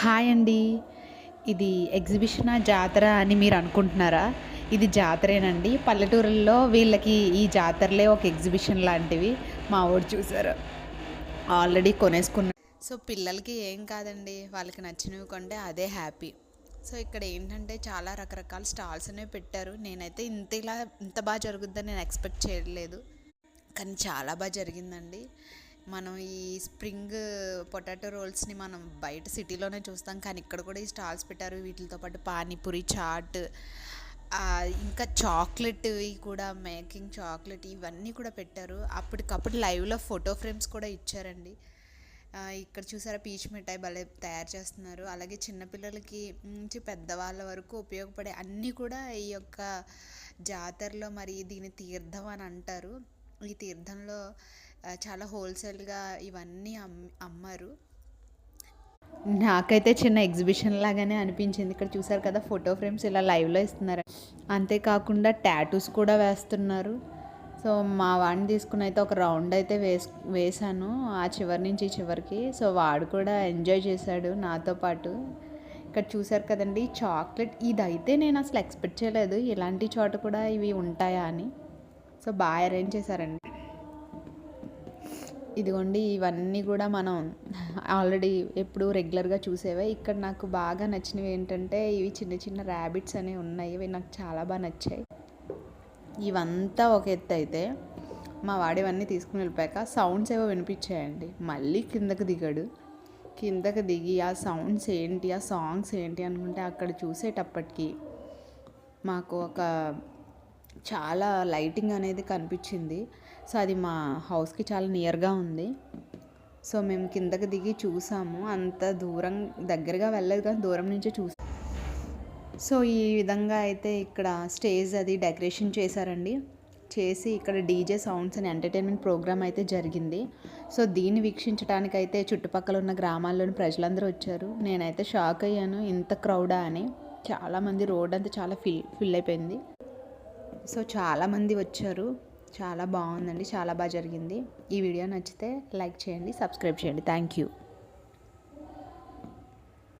Hi అండి. ఇది ఎగ్జిబిషనా జాతర అని మీరు అనుకుంటున్నారా? ఇది జాతరేనండి. పల్లెటూరుల్లో వీళ్ళకి ఈ జాతరలే ఒక ఎగ్జిబిషన్ లాంటివి. మా వోడు చూసారా ఆల్రెడీ కొనేసుకున్నాడు. సో పిల్లలకి ఏం కాదండి, వాళ్ళకి నచ్చినవి కొంటే అదే హ్యాపీ. సో ఇక్కడ ఏంటంటే చాలా రకరకాల స్టాల్స్ అనేవి పెట్టారు. నేనైతే ఇంత బాగా జరుగుద్దని నేను ఎక్స్పెక్ట్ చేయలేదు, కానీ చాలా బాగా జరిగిందండి. మనం ఈ స్ప్రింగ్ పొటాటో రోల్స్ని మనం బయట సిటీలోనే చూస్తాం, కానీ ఇక్కడ కూడా ఈ స్టాల్స్ పెట్టారు. వీటితో పాటు పానీపూరి, చాట్, ఇంకా చాక్లెట్ కూడా, మేకింగ్ చాక్లెట్ ఇవన్నీ కూడా పెట్టారు. అప్పటికప్పుడు లైవ్లో ఫోటో ఫ్రేమ్స్ కూడా ఇచ్చారండి. ఇక్కడ చూసారా పీచ్ మిఠాయి భలే తయారు చేస్తున్నారు. అలాగే చిన్నపిల్లలకి నుంచి పెద్దవాళ్ళ వరకు ఉపయోగపడే అన్నీ కూడా ఈ యొక్క జాతరలో, మరి దీని తీర్థం అని అంటారు. ఈ తీర్థంలో చాలా హోల్సేల్గా ఇవన్నీ అమ్మారు. నాకైతే చిన్న ఎగ్జిబిషన్ లాగానే అనిపించింది. ఇక్కడ చూసారు కదా ఫోటో ఫ్రేమ్స్ ఇలా లైవ్లో ఇస్తున్నారు. అంతేకాకుండా టాటూస్ కూడా వేస్తున్నారు. సో మా వాడిని తీసుకుని అయితే ఒక రౌండ్ అయితే వేసాను ఆ చివరి నుంచి ఈ చివరికి. సో వాడు కూడా ఎంజాయ్ చేశాడు నాతో పాటు. ఇక్కడ చూసారు కదండి చాక్లెట్, ఇదైతే నేను అసలు ఎక్స్పెక్ట్ చేయలేదు ఇలాంటి చోట కూడా ఇవి ఉంటాయా అని. సో బాగా అరేంజ్ చేశారండి. ఇదిగోండి ఇవన్నీ కూడా మనం ఆల్రెడీ ఎప్పుడు రెగ్యులర్గా చూసేవే. ఇక్కడ నాకు బాగా నచ్చినవి ఏంటంటే ఇవి చిన్న చిన్న ర్యాబిట్స్ అనేవి ఉన్నాయి. ఇవి నాకు చాలా బాగా నచ్చాయి. ఇవంతా ఒక ఎత్తు అయితే మా వాడివన్నీ తీసుకుని వెళ్ళిపోయాక సౌండ్స్ ఏవో వినిపించాయండి. మళ్ళీ కిందకి దిగాడు. కిందకి దిగి ఆ సౌండ్స్ ఏంటి, ఆ సాంగ్స్ ఏంటి అనుకుంటే అక్కడ చూసేటప్పటికి మాకు ఒక చాలా లైటింగ్ అనేది కనిపించింది. సో అది మా హౌస్కి చాలా నియర్గా ఉంది. సో మేము కిందకి దిగి చూసాము. అంత దూరం దగ్గరగా వెళ్ళలేదు కానీ దూరం నుంచే చూసాం. సో ఈ విధంగా అయితే ఇక్కడ స్టేజ్ అది డెకరేషన్ చేశారండి. చేసి ఇక్కడ డీజే సౌండ్స్ అని ఎంటర్టైన్మెంట్ ప్రోగ్రామ్ అయితే జరిగింది. సో దీన్ని వీక్షించడానికి అయితే చుట్టుపక్కల ఉన్న గ్రామాల్లోని ప్రజలందరూ వచ్చారు. నేనైతే షాక్ అయ్యాను, ఇంత క్రౌడా అని. చాలామంది, రోడ్ అంతా చాలా ఫిల్ అయిపోయింది. సో చాలామంది వచ్చారు. చాలా బాగుందండి, చాలా బాగా జరిగింది. ఈ వీడియో నచ్చితే లైక్ చేయండి, సబ్స్క్రైబ్ చేయండి. Thank you.